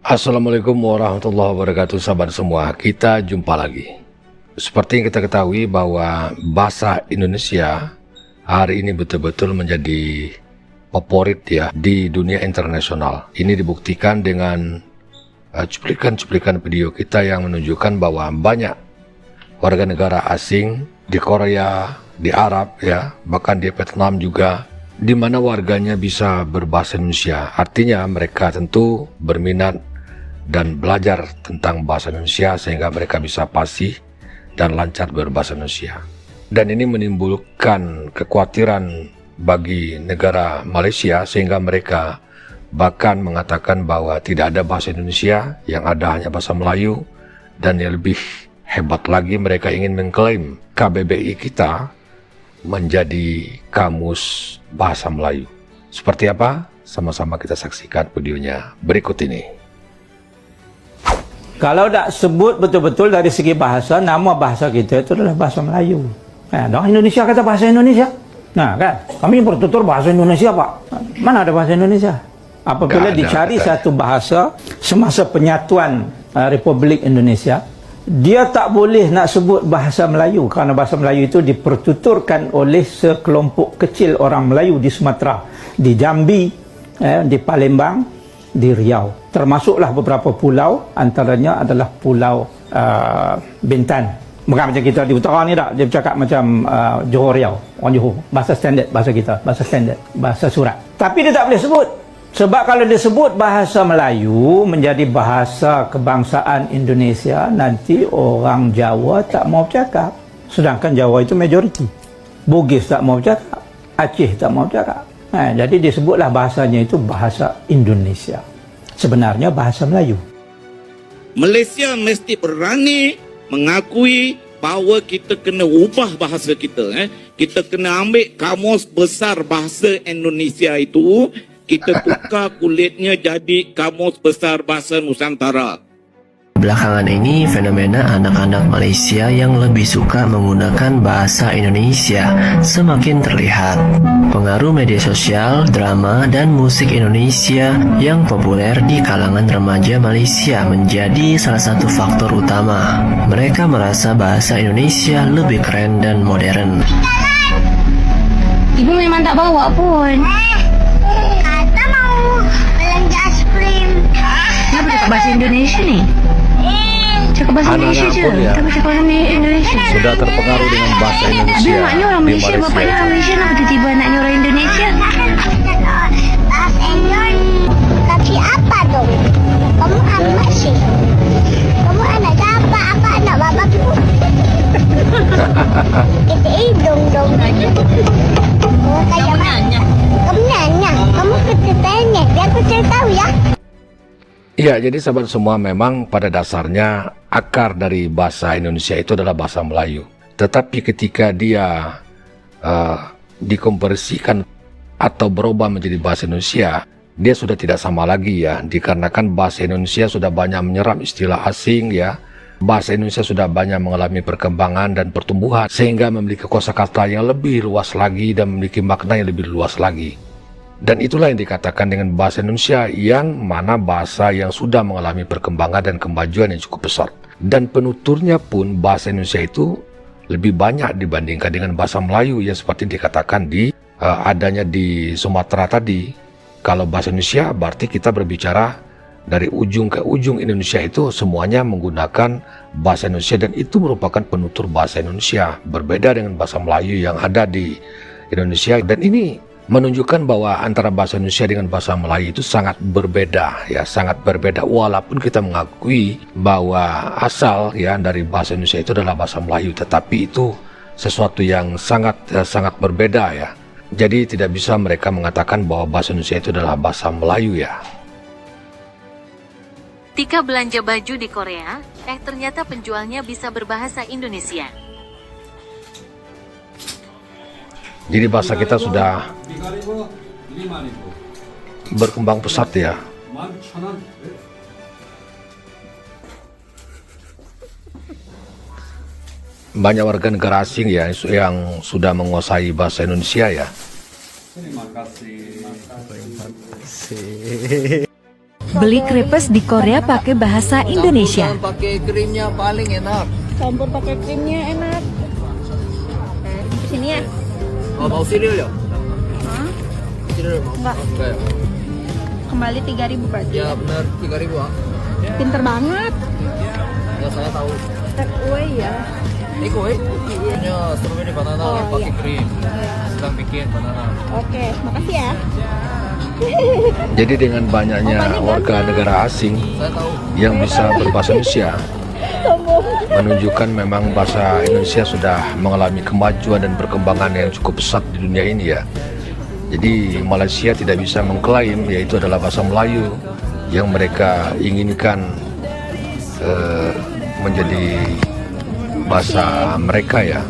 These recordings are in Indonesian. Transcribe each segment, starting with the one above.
Assalamualaikum warahmatullahi wabarakatuh, sahabat semua. Kita jumpa lagi. Seperti yang kita ketahui bahwa bahasa Indonesia hari ini betul-betul menjadi favorit ya di dunia internasional. Ini dibuktikan dengan cuplikan-cuplikan video kita yang menunjukkan bahwa banyak warga negara asing di Korea, di Arab ya, bahkan di Vietnam juga, di mana warganya bisa berbahasa Indonesia. Artinya mereka tentu berminat dan belajar tentang bahasa Indonesia sehingga mereka bisa fasih dan lancar berbahasa Indonesia. Dan ini menimbulkan kekhawatiran bagi negara Malaysia sehingga mereka bahkan mengatakan bahwa tidak ada bahasa Indonesia, yang ada hanya bahasa Melayu. Dan yang lebih hebat lagi, mereka ingin mengklaim KBBI kita menjadi kamus bahasa Melayu. Seperti apa? Sama-sama kita saksikan videonya berikut ini. Kalau tak sebut betul-betul dari segi bahasa, nama bahasa kita itu adalah bahasa Melayu. Orang Indonesia kata bahasa Indonesia. Nah kan, kami bertutur bahasa Indonesia Pak. Mana ada bahasa Indonesia? Apabila dicari satu bahasa semasa penyatuan Republik Indonesia, dia tak boleh nak sebut bahasa Melayu kerana bahasa Melayu itu dipertuturkan oleh sekelompok kecil orang Melayu di Sumatera, di Jambi, di Palembang, di Riau. Termasuklah beberapa pulau, antaranya adalah Pulau Bintan. Bukan macam kita di utara ni tak, dia bercakap macam Johor Riau, orang Johor. Bahasa standard, bahasa kita, bahasa standard, bahasa surat. Tapi dia tak boleh sebut. Sebab kalau dia sebut bahasa Melayu menjadi bahasa kebangsaan Indonesia, nanti orang Jawa tak mau bercakap. Sedangkan Jawa itu majoriti. Bugis tak mau bercakap, Aceh tak mau bercakap. Jadi disebutlah bahasanya itu bahasa Indonesia. Sebenarnya bahasa Melayu. Malaysia mesti berani mengakui bahawa kita kena ubah bahasa kita. Kita kena ambil kamus besar bahasa Indonesia itu, kita tukar kulitnya jadi kamus besar bahasa Nusantara. Belakangan ini, fenomena anak-anak Malaysia yang lebih suka menggunakan bahasa Indonesia semakin terlihat. Pengaruh media sosial, drama, dan musik Indonesia yang populer di kalangan remaja Malaysia menjadi salah satu faktor utama. Mereka merasa bahasa Indonesia lebih keren dan modern. Ibu memang tak bawa pun. Kata mau belanja es krim. Kenapa cakap bahasa Indonesia ni? Cakap bahasa Indonesia je. Tak cakap bahasa Indonesia. Sudah terpengaruh dengan bahasa Indonesia. Habis maknya orang Malaysia, bapaknya orang Malaysia, nak tiba-tiba anaknya orang Indonesia. Bahasa Indonesia. Tapi apa dong? Kamu amat sih. Kamu anak siapa? Apa anak babaku? Kita hidung dong. Kamu nanya. Kamu nanya. Kamu kita tanya. Biar aku cari tahu ya. Ya, jadi sahabat semua, memang pada dasarnya akar dari bahasa Indonesia itu adalah bahasa Melayu. Tetapi ketika dia dikonversikan atau berubah menjadi bahasa Indonesia, dia sudah tidak sama lagi ya, dikarenakan bahasa Indonesia sudah banyak menyerap istilah asing ya. Bahasa Indonesia sudah banyak mengalami perkembangan dan pertumbuhan sehingga memiliki kosakata yang lebih luas lagi dan memiliki makna yang lebih luas lagi. Dan itulah yang dikatakan dengan bahasa Indonesia, yang mana bahasa yang sudah mengalami perkembangan dan kemajuan yang cukup besar. Dan penuturnya pun bahasa Indonesia itu lebih banyak dibandingkan dengan bahasa Melayu yang seperti dikatakan di adanya di Sumatera tadi. Kalau bahasa Indonesia berarti kita berbicara dari ujung ke ujung Indonesia itu semuanya menggunakan bahasa Indonesia, dan itu merupakan penutur bahasa Indonesia. Berbeda dengan bahasa Melayu yang ada di Indonesia, dan ini menunjukkan bahwa antara bahasa Indonesia dengan bahasa Melayu itu sangat berbeda ya, sangat berbeda. Walaupun kita mengakui bahwa asal ya dari bahasa Indonesia itu adalah bahasa Melayu, tetapi itu sesuatu yang sangat berbeda ya. Jadi tidak bisa mereka mengatakan bahwa bahasa Indonesia itu adalah bahasa Melayu ya. Ketika belanja baju di Korea, ternyata penjualnya bisa berbahasa Indonesia. Jadi bahasa kita sudah berkembang pesat ya. banyak warga negara asing ya yang sudah menguasai bahasa Indonesia ya. Beli krepes di Korea pakai bahasa Indonesia. Pakai krimnya paling enak. Campur pakai krimnya enak. Sini ya? Oh, mau cereal ya? Hah? Cereal mau? Enggak. Enggak ya? Kembali 3.000 berarti. Ya benar, 3.000 ah. Pinter banget. Ya saya tahu. Take away ya. Ini kue, punya strawberry banana Oh, pakai iya. krim. Sedang bikin banana. Oke, makasih ya. Jadi dengan banyaknya warga negara asing Saya tahu. yang bisa berbahasa Indonesia menunjukkan memang bahasa Indonesia sudah mengalami kemajuan dan perkembangan yang cukup pesat di dunia ini ya. Jadi Malaysia tidak bisa mengklaim yaitu adalah bahasa Melayu yang mereka inginkan menjadi bahasa mereka ya.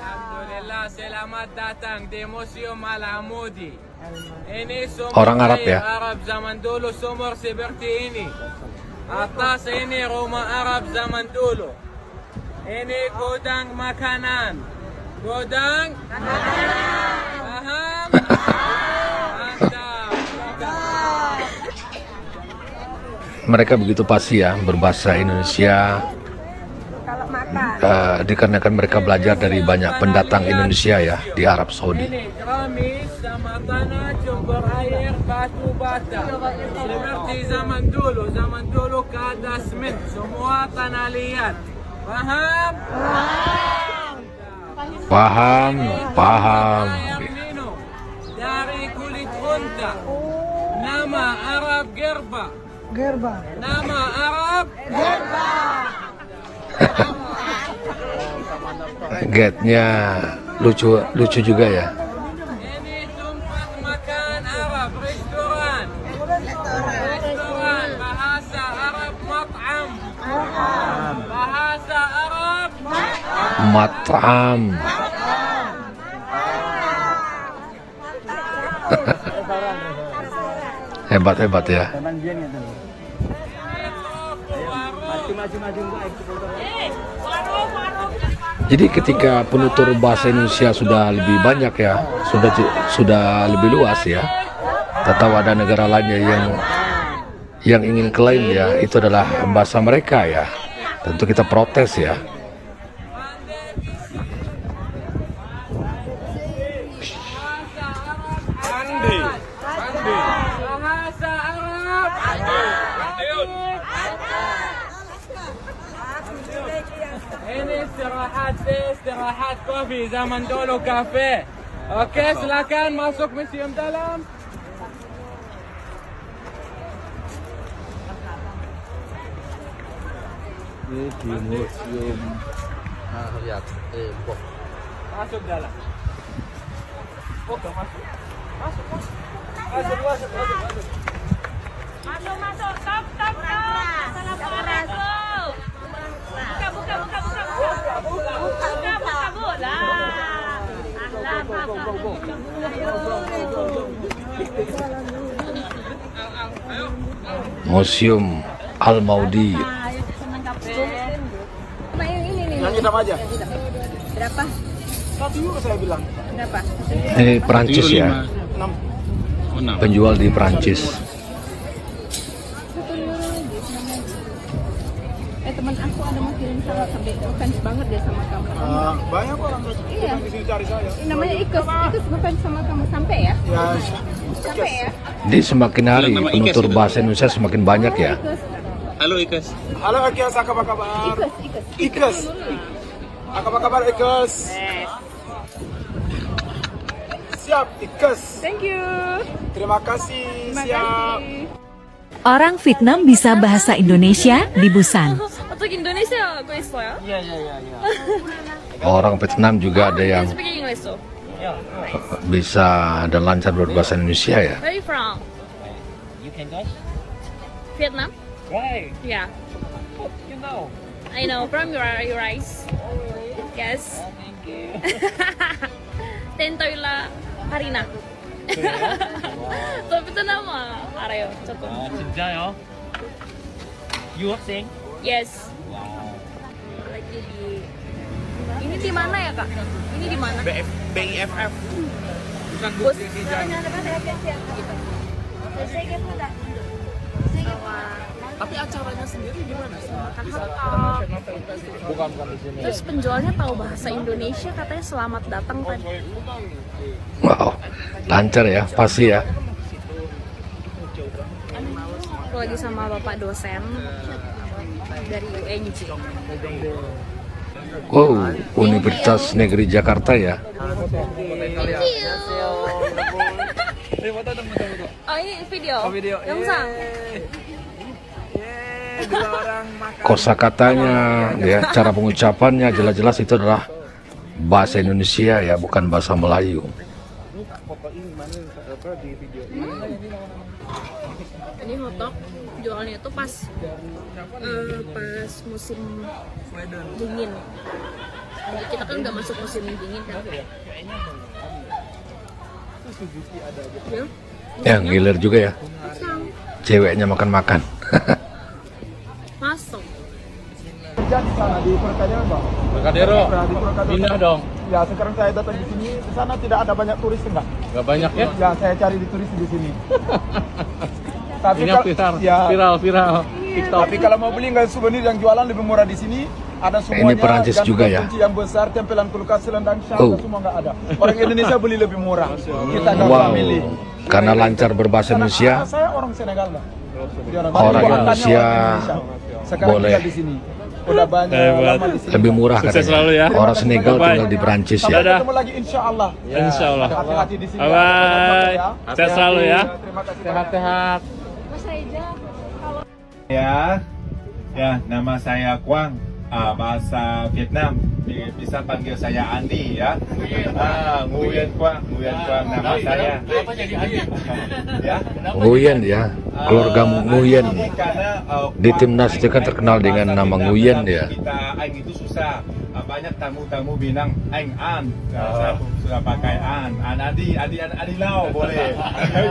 Alhamdulillah, selamat datang di Museum Al-Amudi. Ini sumur Orang Arab air ya? Arab zaman dulu, sumur seperti ini. Atas ini rumah Arab zaman dulu. Ini gudang makanan. Gudang makanan. Paham? Mantap. Mereka begitu pasti ya berbahasa Indonesia dikarenakan mereka belajar dari banyak pendatang Indonesia ya di Arab Saudi. Ini keramik sama tanah, campur air, batu bata. Seperti zaman dulu kada semen, semua tanah liat. Paham? Paham, paham. Air minum dari kulit unta. Nama Arab gerba. Nama Arab Getnya lucu juga ya. ini tempat makan Arab, restoran. Restoran bahasa Arab mat'am. Bahasa Arab Mat'am. Hebat ya. Jadi ketika penutur bahasa Indonesia sudah lebih banyak ya, sudah lebih luas ya. Tak tahu ada negara lainnya yang ingin klaim ya, itu adalah bahasa mereka ya. Tentu kita protes ya. bahasa Arab ini istirahat kopi zaman dulu kafe. Oke, silakan masuk museum dalam. Ini di museum. Nah, lihat. Masuk dalam. Oke, masuk. Masuk. Masuk. Stop. Assalamualaikum. Buka. Buka bola. Museum Al-Maudi. Yang hitam aja. Berapa? €1 saya bilang. Berapa? Ini Perancis ya. Penjual di Perancis. Teman aku ada mau kirim salam sampai fans banget dia sama kamu. Banyak orang Iya. di sini cari saya. Namanya Ikus bukan sama kamu sampai ya? Ya, Sampai ya? Di semakin hari penutur bahasa Indonesia semakin banyak ya. Halo Ikas, apa kabar? Ikas. Apa kabar Ikas? Siap, Ikas. Thank you. Terima kasih. Siap. Orang Vietnam bisa bahasa Indonesia di Busan. 어떻게 인도네시아 거 있어요? Orang Vietnam juga ada yang Speaking English. bisa dan lancar berbahasa Indonesia ya. Where are you from? You can guys? Vietnam? Right. Yeah. You know. I know from your eyes. Yes. Thank you. 텐토일라 하리나. 저 베트남 알아요. 조금. 진짜요? 유학생? Yes. Lagi di... Ini di mana ya, Kak? Ini di mana? BIFF. Bukan Bus. Bukit Rijal. Gitu. Tapi acaranya sendiri di mana? Kan hotdog. Bukan di sini. Terus penjualnya tahu bahasa Indonesia, katanya selamat datang tadi. Wow, lancar ya, pasti ya. Aku lagi sama bapak dosen dari UNJ. Wow, Universitas Negeri Jakarta ya. Thank you. Oh, ini video. video. 영상. Dua orang makan. Kosakatanya, ya, cara pengucapannya jelas-jelas itu adalah bahasa Indonesia ya, bukan bahasa Melayu. Ini hotdog jualnya itu pas musim dingin. Jadi kita kan udah masuk musim dingin kan. Ya, ngiler juga ya. Ceweknya makan-makan. Masuk. Kerja di sana di Purkadero, Bang. Purkadero. Di Purkadero. Pindah dong. Ya, sekarang saya datang di sini. Di sana tidak ada banyak turis enggak? Gak banyak ya? Ya, saya cari di turis di sini. Tapi Ini viral, ya, viral. TikTok. tapi kalau mau beli nggak souvenir yang jualan lebih murah di sini. Ada semuanya. Ini Perancis gantungan juga ya? kunci yang besar, tempelan kulkas, selendang, Oh. syal, semua nggak ada. Orang Indonesia beli lebih murah. Kita nggak Wow, milih. karena lancar berbahasa Indonesia. Saya orang Senegal, Bang. Jadi Orang buatannya Indonesia sekarang boleh. tinggal di sini. Udah banyak lama di sini. Lebih murah Sukses katanya. selalu ya. Orang Senegal tinggal di Perancis Sampai ya. ketemu lagi insya Allah. Insya Allah. Hati-hati di sini. Bye bye. Sehat selalu ya. Terima kasih. Sehat-sehat. Mas Reza, kalau Ya, nama saya Quang, bahasa Vietnam. Bisa panggil saya Andi ya. Nguyen Quang nama saya. Apa jadi Andi? Ya. Nguyen ya, keluarga Nguyen. Karena Di timnas itu kan terkenal dengan nama Nguyen ya. Kita Aing itu susah. Banyak tamu-tamu bilang Aing An. Saya sudah pakai An. Adi Lau boleh.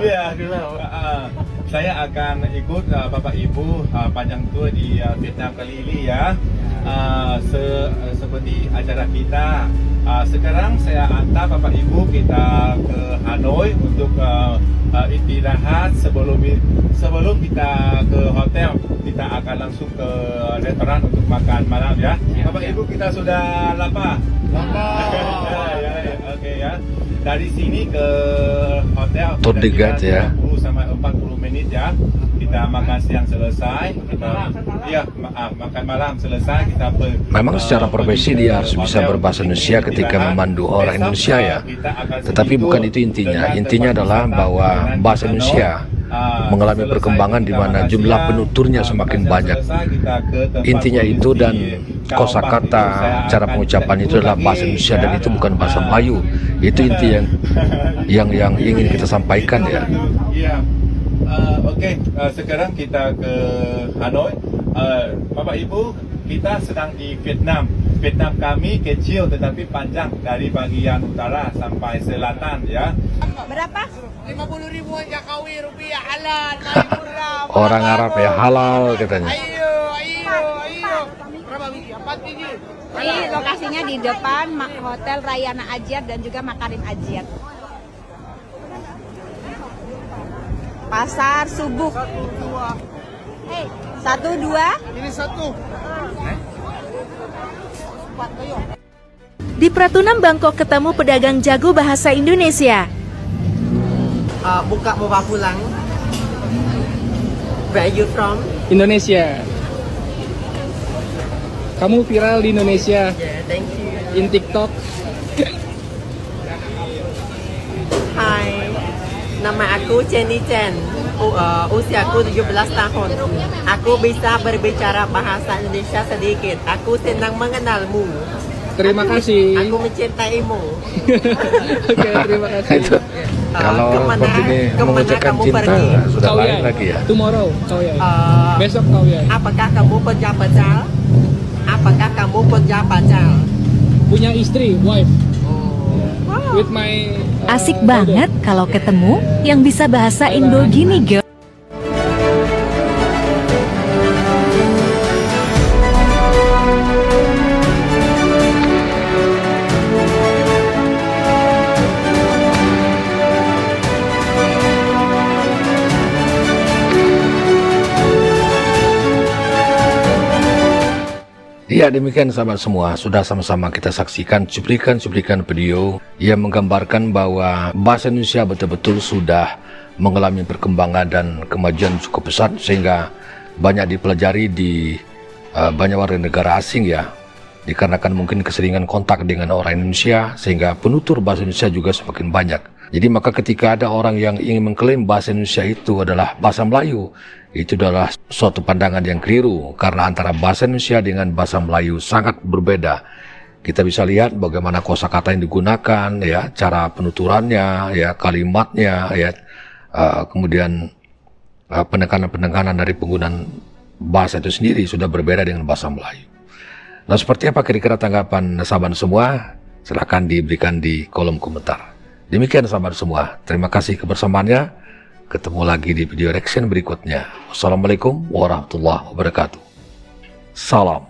Iya. Saya akan ikut Bapak Ibu panjang tour di Vietnam kali ini ya. Seperti acara kita. Sekarang saya antar Bapak Ibu kita ke Hanoi untuk istirahat sebelum kita ke hotel. Kita akan langsung ke restoran untuk makan malam ya. Bapak Ibu kita sudah lapar. Oke ya. Dari sini ke hotel Tour de guide ya. 30 sampai 40 menit ya. Kita makan siang selesai, makan malam selesai, kita Memang secara profesi dia harus bisa berbahasa Indonesia ketika memandu orang Indonesia ya. Tetapi bukan itu intinya. Intinya adalah bahwa bahasa Indonesia mengalami perkembangan di mana jumlah penuturnya semakin banyak. Intinya itu, dan kosakata, cara pengucapan itu adalah bahasa Indonesia dan itu bukan bahasa Melayu. Itu inti yang ingin kita sampaikan ya. Oke, sekarang kita ke Hanoi. Bapak Ibu, kita sedang di Vietnam. Vietnam kami kecil tetapi panjang dari bagian utara sampai selatan ya. berapa? 50.000 aja kawi rupiah halal. Orang Arab ya, halal katanya. Ayo. Berapa biji? 4 biji. Ini lokasinya di depan Hotel Rayana Ajiat dan juga Makarim Ajiat. Pasar Subuk. 1, 2. Ini 1. Di Pratunam Bangkok ketemu pedagang jago bahasa Indonesia. Buka mau pulang. Where are you from? Indonesia. Kamu viral di Indonesia. Yeah, thank you. In TikTok. Hai, nama aku Jenny Chen. Usia aku 17 tahun. Aku bisa berbicara bahasa Indonesia sedikit. Aku senang mengenalmu. Terima kasih. Aku mencintaimu. Oke, terima kasih. Kalau seperti ini mengucapkan cinta sudah lain lagi ya. Tomorrow, kau ya. Besok kau ya. Apakah kamu kerja pacar? Apakah kamu kerja pacar? Punya istri, wife. Wow. With my Asik banget kalau ketemu yang bisa bahasa Indo gini, girl. Ya, demikian sahabat semua, sudah sama-sama kita saksikan cuplikan-cuplikan video yang menggambarkan bahwa bahasa Indonesia betul-betul sudah mengalami perkembangan dan kemajuan cukup besar sehingga banyak dipelajari di banyak warga negara asing ya, dikarenakan mungkin keseringan kontak dengan orang Indonesia sehingga penutur bahasa Indonesia juga semakin banyak. Jadi maka ketika ada orang yang ingin mengklaim bahasa Indonesia itu adalah bahasa Melayu, itu adalah suatu pandangan yang keliru karena antara bahasa Indonesia dengan bahasa Melayu sangat berbeda. Kita bisa lihat bagaimana kosakata yang digunakan, ya, cara penuturannya, ya, kalimatnya, ya, kemudian penekanan-penekanan dari penggunaan bahasa itu sendiri sudah berbeda dengan bahasa Melayu. Nah, seperti apa kira-kira tanggapan sahabat semua? Silakan diberikan di kolom komentar. Demikian sahabat semua, terima kasih kebersamaannya. Ketemu lagi di video reaction berikutnya. Wassalamualaikum warahmatullahi wabarakatuh. Salam.